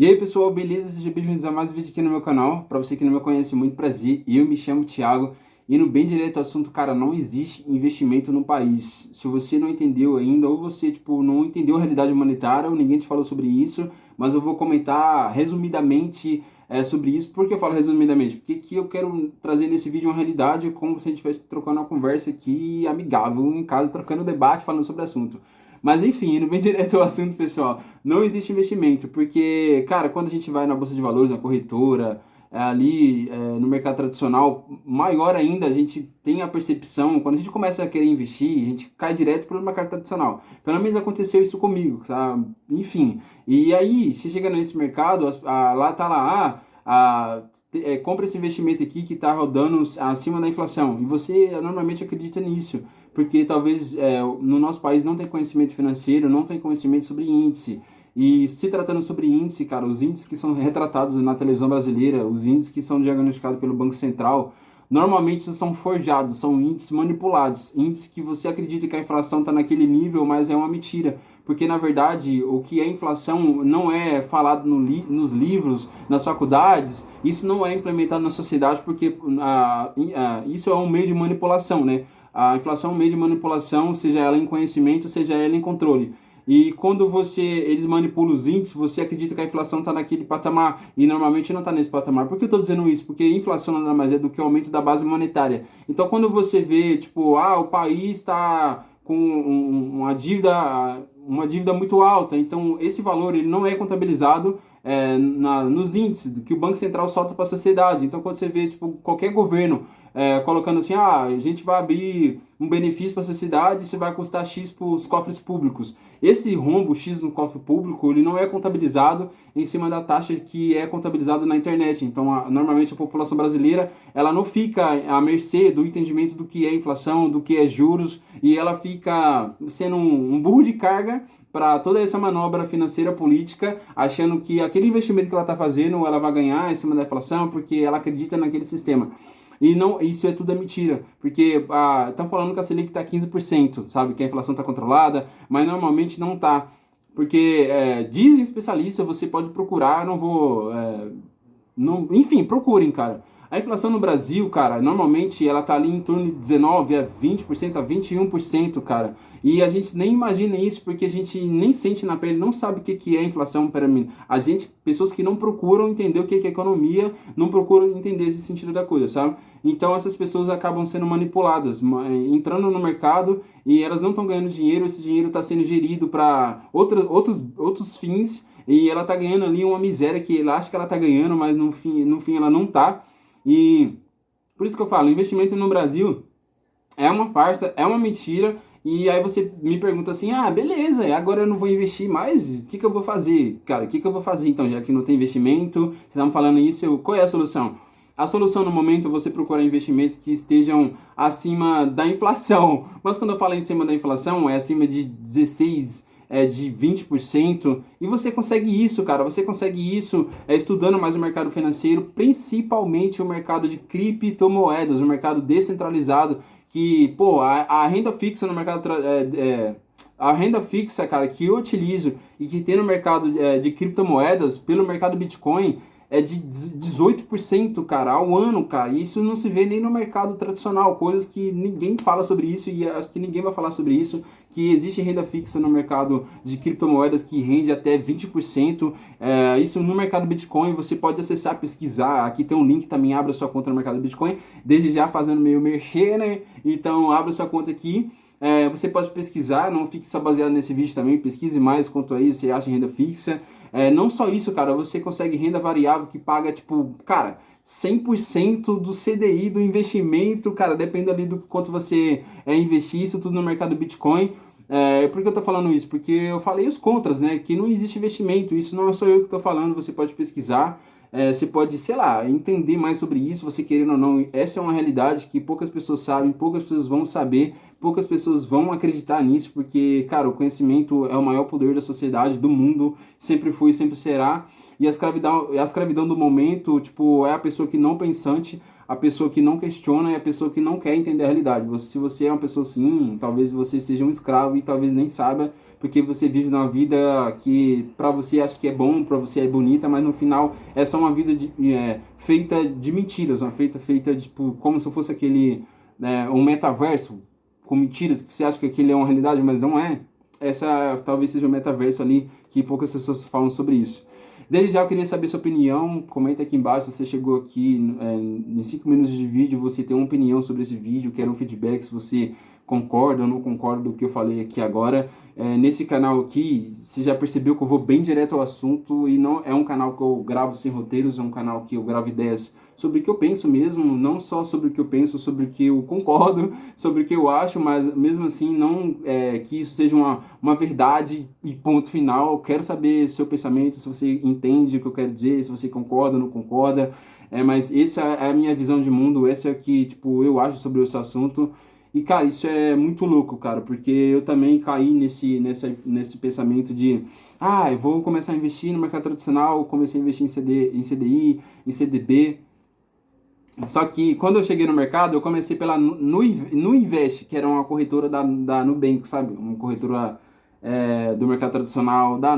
E aí pessoal, beleza? Sejam bem-vindos a mais um vídeo aqui no meu canal. Para você que não me conhece, muito prazer. Eu me chamo Thiago. Indo bem direto ao assunto, cara, não existe investimento no país. Se você não entendeu ainda, ou você não entendeu a realidade monetária, ou ninguém te falou sobre isso, mas eu vou comentar resumidamente sobre isso. Por que eu falo resumidamente? Porque aqui eu quero trazer nesse vídeo uma realidade como se a gente estivesse trocando uma conversa aqui amigável em casa, trocando debate, falando sobre o assunto. Mas enfim, indo bem direto ao assunto, pessoal, não existe investimento, porque, cara, quando a gente vai na bolsa de valores, na corretora, no mercado tradicional, maior ainda a gente tem a percepção, quando a gente começa a querer investir, a gente cai direto para o mercado tradicional. Pelo menos aconteceu isso comigo, sabe? Enfim, e aí, se chega nesse mercado, lá tá lá, compra esse investimento aqui que está rodando acima da inflação, e você normalmente acredita nisso porque talvez no nosso país não tem conhecimento financeiro, não tem conhecimento sobre índice. E se tratando sobre índice, cara, os índices que são retratados na televisão brasileira, os índices que são diagnosticados pelo Banco Central, normalmente são forjados, são índices manipulados, índices que você acredita que a inflação está naquele nível, mas é uma mentira. Porque, na verdade, o que é inflação não é falado nos livros, nas faculdades, isso não é implementado na sociedade, porque isso é um meio de manipulação, né? A inflação é um meio de manipulação, seja ela em conhecimento, seja ela em controle. E quando eles manipulam os índices, você acredita que a inflação está naquele patamar e normalmente não está nesse patamar. Por que eu estou dizendo isso? Porque inflação nada mais é do que o aumento da base monetária. Então, quando você vê, o país está com uma dívida muito alta, então esse valor ele não é contabilizado nos índices que o Banco Central solta para a sociedade. Então, quando você vê qualquer governo colocando assim, a gente vai abrir um benefício para a sociedade, isso vai custar X para os cofres públicos. Esse rombo X no cofre público, ele não é contabilizado em cima da taxa que é contabilizado na internet. Então, normalmente a população brasileira, ela não fica à mercê do entendimento do que é inflação, do que é juros, e ela fica sendo um burro de carga para toda essa manobra financeira política, achando que aquele investimento que ela está fazendo, ela vai ganhar em cima da inflação, porque ela acredita naquele sistema. E não, isso é tudo mentira, porque estão falando que a Selic está 15%, sabe, que a inflação está controlada, mas normalmente não está. Porque dizem especialistas, você pode procurar, não vou... enfim, procurem, cara. A inflação no Brasil, cara, normalmente ela tá ali em torno de 19% a 20%, a 21%, cara. E a gente nem imagina isso porque a gente nem sente na pele, não sabe o que é inflação para mim. Pessoas que não procuram entender o que é economia, não procuram entender esse sentido da coisa, sabe? Então essas pessoas acabam sendo manipuladas, entrando no mercado e elas não estão ganhando dinheiro, esse dinheiro está sendo gerido para outros fins e ela está ganhando ali uma miséria que ela acha que ela está ganhando, mas no fim ela não está. E por isso que eu falo, investimento no Brasil é uma farsa, é uma mentira. E aí você me pergunta assim, beleza, agora eu não vou investir mais, o que eu vou fazer? Cara, o que eu vou fazer então, já que não tem investimento, você está me falando isso, qual é a solução? A solução no momento é você procurar investimentos que estejam acima da inflação. Mas quando eu falo em cima da inflação, é acima de 16%, de 20%. E você consegue isso, cara. Você consegue isso estudando mais o mercado financeiro, principalmente o mercado de criptomoedas, o mercado descentralizado, que, pô, a renda fixa no mercado... a renda fixa, cara, que eu utilizo e que tem no mercado de criptomoedas, pelo mercado Bitcoin, é de 18%, cara, ao ano, cara. E isso não se vê nem no mercado tradicional, coisas que ninguém fala sobre isso e acho que ninguém vai falar sobre isso, que existe renda fixa no mercado de criptomoedas que rende até 20%. Isso no mercado Bitcoin, você pode acessar, pesquisar. Aqui tem um link também, abra sua conta no mercado Bitcoin, desde já fazendo meio merchan, né? Então, abra sua conta aqui. Você pode pesquisar, não fique só baseado nesse vídeo também, pesquise mais quanto aí você acha em renda fixa. Não só isso, cara, você consegue renda variável que paga, 100% do CDI do investimento, cara, depende ali do quanto você investir, isso tudo no mercado Bitcoin. Por que eu tô falando isso? Porque eu falei os contras, né, que não existe investimento, isso não é só eu que tô falando, você pode pesquisar. Você pode, sei lá, entender mais sobre isso, você querendo ou não. Essa é uma realidade que poucas pessoas sabem, poucas pessoas vão saber, poucas pessoas vão acreditar nisso, porque, cara, o conhecimento é o maior poder da sociedade, do mundo, sempre foi e sempre será. E a escravidão do momento, é a pessoa que não pensante, a pessoa que não questiona e a pessoa que não quer entender a realidade. Se você é uma pessoa assim, talvez você seja um escravo e talvez nem saiba, porque você vive uma vida que para você acha que é bom, para você é bonita, mas no final é só uma vida feita de mentiras, uma feita de, tipo, como se fosse aquele um metaverso com mentiras, que você acha que aquilo é uma realidade, mas não é. Essa talvez seja o metaverso ali, que poucas pessoas falam sobre isso. Desde já eu queria saber sua opinião, comenta aqui embaixo, se você chegou aqui em 5 minutos de vídeo, você tem uma opinião sobre esse vídeo, quero um feedback, se você concorda ou não concorda do que eu falei aqui agora. Nesse canal aqui, você já percebeu que eu vou bem direto ao assunto e não é um canal que eu gravo sem roteiros, é um canal que eu gravo ideias sobre o que eu penso mesmo, não só sobre o que eu penso, sobre o que eu concordo, sobre o que eu acho, mas mesmo assim não que isso seja uma verdade e ponto final. Eu quero saber seu pensamento, se você entende o que eu quero dizer, se você concorda ou não concorda, mas essa é a minha visão de mundo, essa é o que tipo, eu acho sobre esse assunto. E, cara, isso é muito louco, cara, porque eu também caí nesse pensamento de eu vou começar a investir no mercado tradicional, comecei a investir em CDI, em CDB. Só que quando eu cheguei no mercado, eu comecei pela Nuinvest, que era uma corretora da Nubank, sabe? Uma corretora do mercado tradicional, da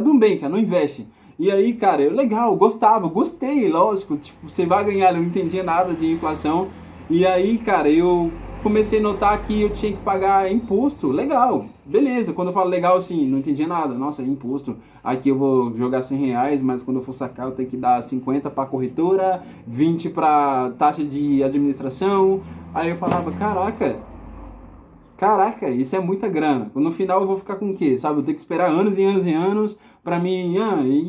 Nubank, a Nuinvest. E aí, cara, legal, gostei, lógico, tipo, você vai ganhar, eu não entendia nada de inflação. E aí, cara, eu comecei a notar que eu tinha que pagar imposto. Legal, beleza. Quando eu falo legal, assim, não entendia nada. Nossa, imposto. Aqui eu vou jogar R$ 100, mas quando eu for sacar eu tenho que dar 50 para corretora, 20 para taxa de administração. Aí eu falava, caraca, isso é muita grana. No final eu vou ficar com o quê? Sabe, eu tenho que esperar anos e anos e anos para mim.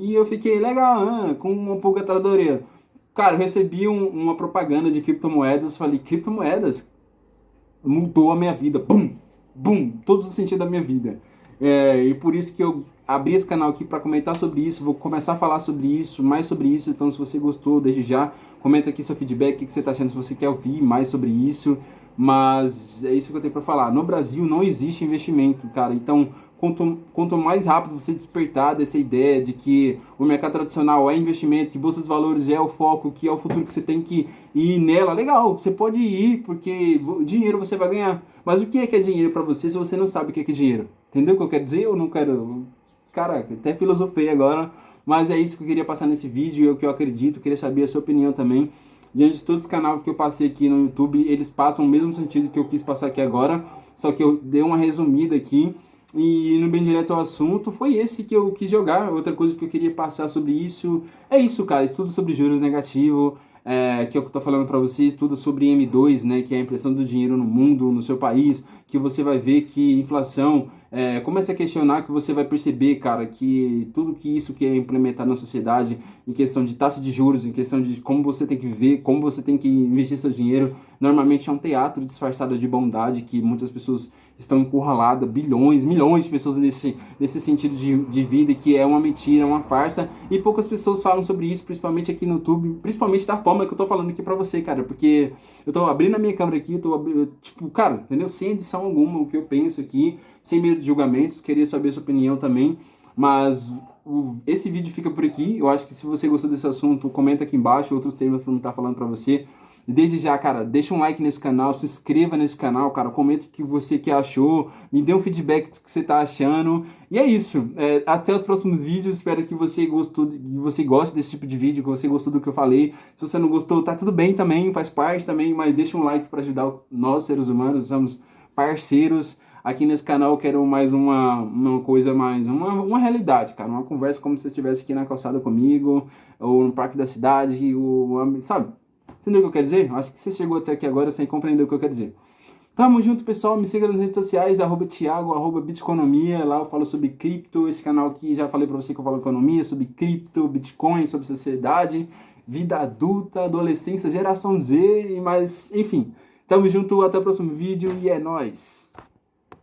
E eu fiquei legal, com uma pulga atrás da orelha. Cara, eu recebi uma propaganda de criptomoedas, falei, criptomoedas? Mudou a minha vida, bum, todos os sentidos da minha vida. E por isso que eu abri esse canal aqui para comentar sobre isso, vou começar a falar sobre isso, mais sobre isso. Então, se você gostou, desde já, comenta aqui seu feedback, o que você está achando, se você quer ouvir mais sobre isso. Mas é isso que eu tenho para falar. No Brasil não existe investimento, cara. Então, quanto mais rápido você despertar dessa ideia de que o mercado tradicional é investimento, que bolsa de valores é o foco, que é o futuro, que você tem que ir nela, legal, você pode ir, porque dinheiro você vai ganhar. Mas o que é dinheiro para você se você não sabe o que é dinheiro? Entendeu o que eu quero dizer? Eu não quero... Caraca, até filosofei agora, mas é isso que eu queria passar nesse vídeo, é o que eu acredito, queria saber a sua opinião também. Diante de todos os canais que eu passei aqui no YouTube, eles passam o mesmo sentido que eu quis passar aqui agora, só que eu dei uma resumida aqui. E indo bem direto ao assunto, foi esse que eu quis jogar. Outra coisa que eu queria passar sobre isso é isso, cara. Estudo sobre juros negativos, que é o que eu tô falando para você. Estudo sobre M2, né, que é a impressão do dinheiro no mundo, no seu país, que você vai ver que inflação, começa a questionar, que você vai perceber, cara, que tudo que isso que é implementado na sociedade, em questão de taxa de juros, em questão de como você tem que viver, como você tem que investir seu dinheiro, normalmente é um teatro disfarçado de bondade, que muitas pessoas estão encurraladas, milhões de pessoas nesse sentido de vida, que é uma mentira, uma farsa, e poucas pessoas falam sobre isso, principalmente aqui no YouTube, principalmente da forma que eu tô falando aqui pra você, cara, porque eu tô abrindo a minha câmera aqui, tipo, cara, entendeu? Sem edição alguma, o que eu penso aqui, sem medo de julgamentos, queria saber a sua opinião também, mas esse vídeo fica por aqui. Eu acho que se você gostou desse assunto, comenta aqui embaixo outros temas pra eu estar falando pra você. E desde já, cara, deixa um like nesse canal, se inscreva nesse canal, cara, comenta o que você que achou, me dê um feedback do que você tá achando. E é isso, até os próximos vídeos, espero que você gostou, que você goste desse tipo de vídeo, que você gostou do que eu falei. Se você não gostou, tá tudo bem também, faz parte também, mas deixa um like para ajudar nós, seres humanos, somos parceiros. Aqui nesse canal eu quero mais uma coisa, mais uma realidade, cara, uma conversa como se você estivesse aqui na calçada comigo, ou no parque da cidade, ou, sabe? Entendeu o que eu quero dizer? Acho que você chegou até aqui agora sem compreender o que eu quero dizer. Tamo junto, pessoal. Me siga nas redes sociais, @Thiago, @Bitconomia. Lá eu falo sobre cripto. Esse canal aqui, já falei pra você que eu falo economia, sobre cripto, Bitcoin, sobre sociedade, vida adulta, adolescência, geração Z, mas enfim. Tamo junto, até o próximo vídeo e é nóis!